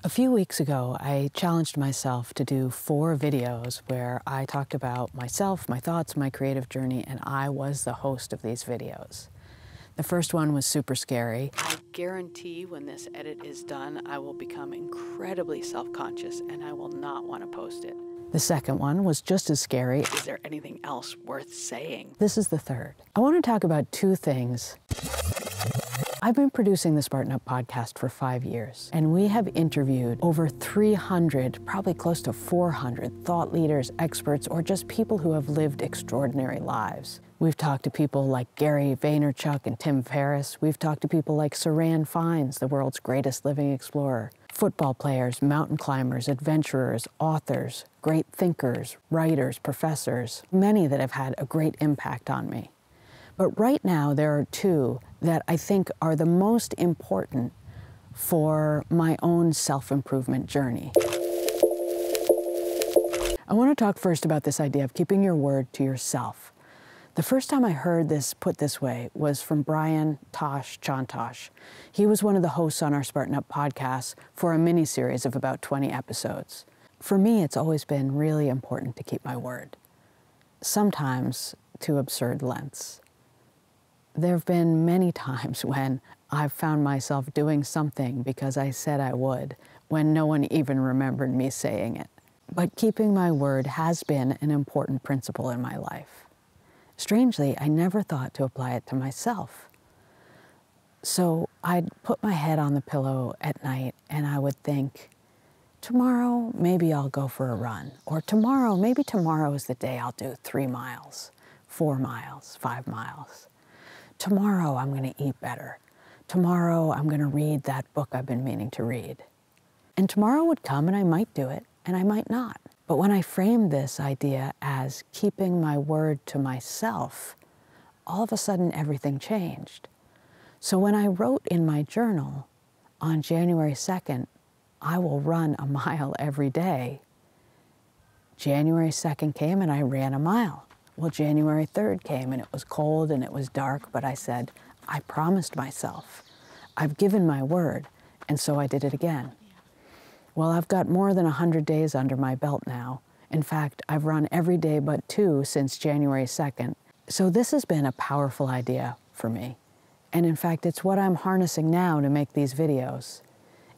A few weeks ago, I challenged myself to do 4 videos where I talked about myself, my thoughts, my creative journey, and I was the host of these videos. The first one was super scary. I guarantee when this edit is done, I will become incredibly self-conscious and I will not want to post it. The second one was just as scary. Is there anything else worth saying? This is the third. I want to talk about 2 things. I've been producing the Spartan Up podcast for 5 years, and we have interviewed over 300, probably close to 400 thought leaders, experts, or just people who have lived extraordinary lives. We've talked to people like Gary Vaynerchuk and Tim Ferriss. We've talked to people like Saran Fiennes, the world's greatest living explorer. Football players, mountain climbers, adventurers, authors, great thinkers, writers, professors, many that have had a great impact on me. But right now, there are 2 that I think are the most important for my own self-improvement journey. I want to talk first about this idea of keeping your word to yourself. The first time I heard this put this way was from Brian Tosh Chantosh. He was one of the hosts on our Spartan Up podcast for a mini-series of about 20 episodes. For me, it's always been really important to keep my word, sometimes to absurd lengths. There have been many times when I've found myself doing something because I said I would, when no one even remembered me saying it. But keeping my word has been an important principle in my life. Strangely, I never thought to apply it to myself. So I'd put my head on the pillow at night and I would think, tomorrow, maybe I'll go for a run. Or tomorrow, maybe tomorrow is the day I'll do 3 miles, 4 miles, 5 miles. Tomorrow, I'm going to eat better. Tomorrow, I'm going to read that book I've been meaning to read. And tomorrow would come and I might do it and I might not. But when I framed this idea as keeping my word to myself, all of a sudden everything changed. So when I wrote in my journal on January 2nd, I will run a mile every day, January 2nd came and I ran a mile. Well, January 3rd came and it was cold and it was dark, but I said, I promised myself. I've given my word, and so I did it again. Well, I've got more than 100 days under my belt now. In fact, I've run every day but 2 since January 2nd. So this has been a powerful idea for me. And in fact, it's what I'm harnessing now to make these videos.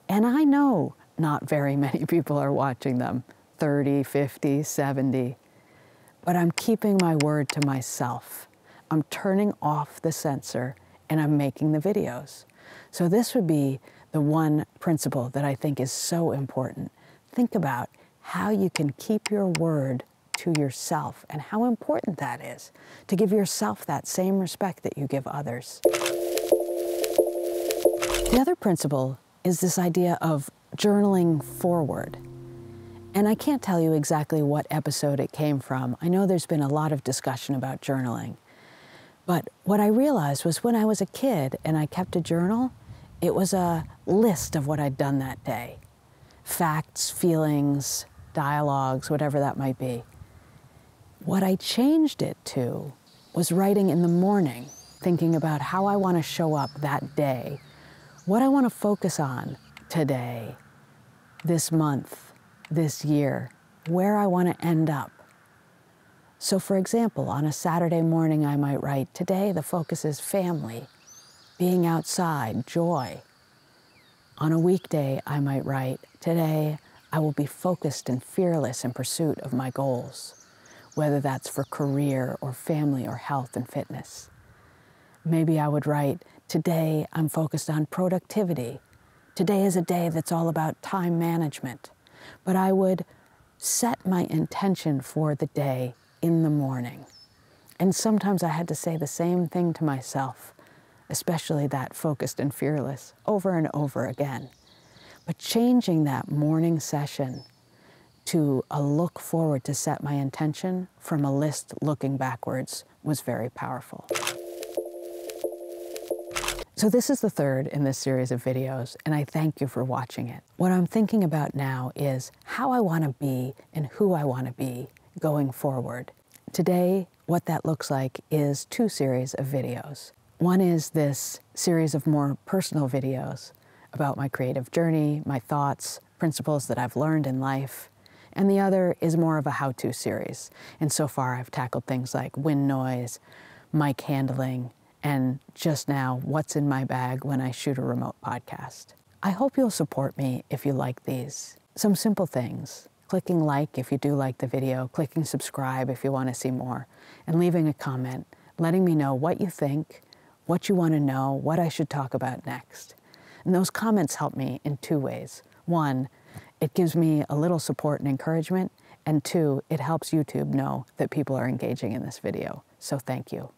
And I know not very many people are watching them, 30, 50, 70. But I'm keeping my word to myself. I'm turning off the censor and I'm making the videos. So this would be the one principle that I think is so important. Think about how you can keep your word to yourself and how important that is to give yourself that same respect that you give others. The other principle is this idea of journaling forward. And I can't tell you exactly what episode it came from. I know there's been a lot of discussion about journaling. But what I realized was when I was a kid and I kept a journal, it was a list of what I'd done that day. Facts, feelings, dialogues, whatever that might be. What I changed it to was writing in the morning, thinking about how I want to show up that day, what I want to focus on today, this month, this year, where I want to end up. So for example, on a Saturday morning, I might write, today the focus is family, being outside, joy. On a weekday, I might write, today I will be focused and fearless in pursuit of my goals, whether that's for career or family or health and fitness. Maybe I would write, today I'm focused on productivity. Today is a day that's all about time management. But I would set my intention for the day in the morning. And sometimes I had to say the same thing to myself, especially that focused and fearless, over and over again. But changing that morning session to a look forward to set my intention from a list looking backwards was very powerful. So this is the third in this series of videos, and I thank you for watching it. What I'm thinking about now is how I want to be and who I want to be going forward. Today, what that looks like is 2 series of videos. One is this series of more personal videos about my creative journey, my thoughts, principles that I've learned in life, and the other is more of a how-to series. And so far I've tackled things like wind noise, mic handling, and just now, what's in my bag when I shoot a remote podcast. I hope you'll support me if you like these. Some simple things: clicking like if you do like the video, clicking subscribe if you want to see more, and leaving a comment, letting me know what you think, what you want to know, what I should talk about next. And those comments help me in two ways. One, it gives me a little support and encouragement, and two, it helps YouTube know that people are engaging in this video. So thank you.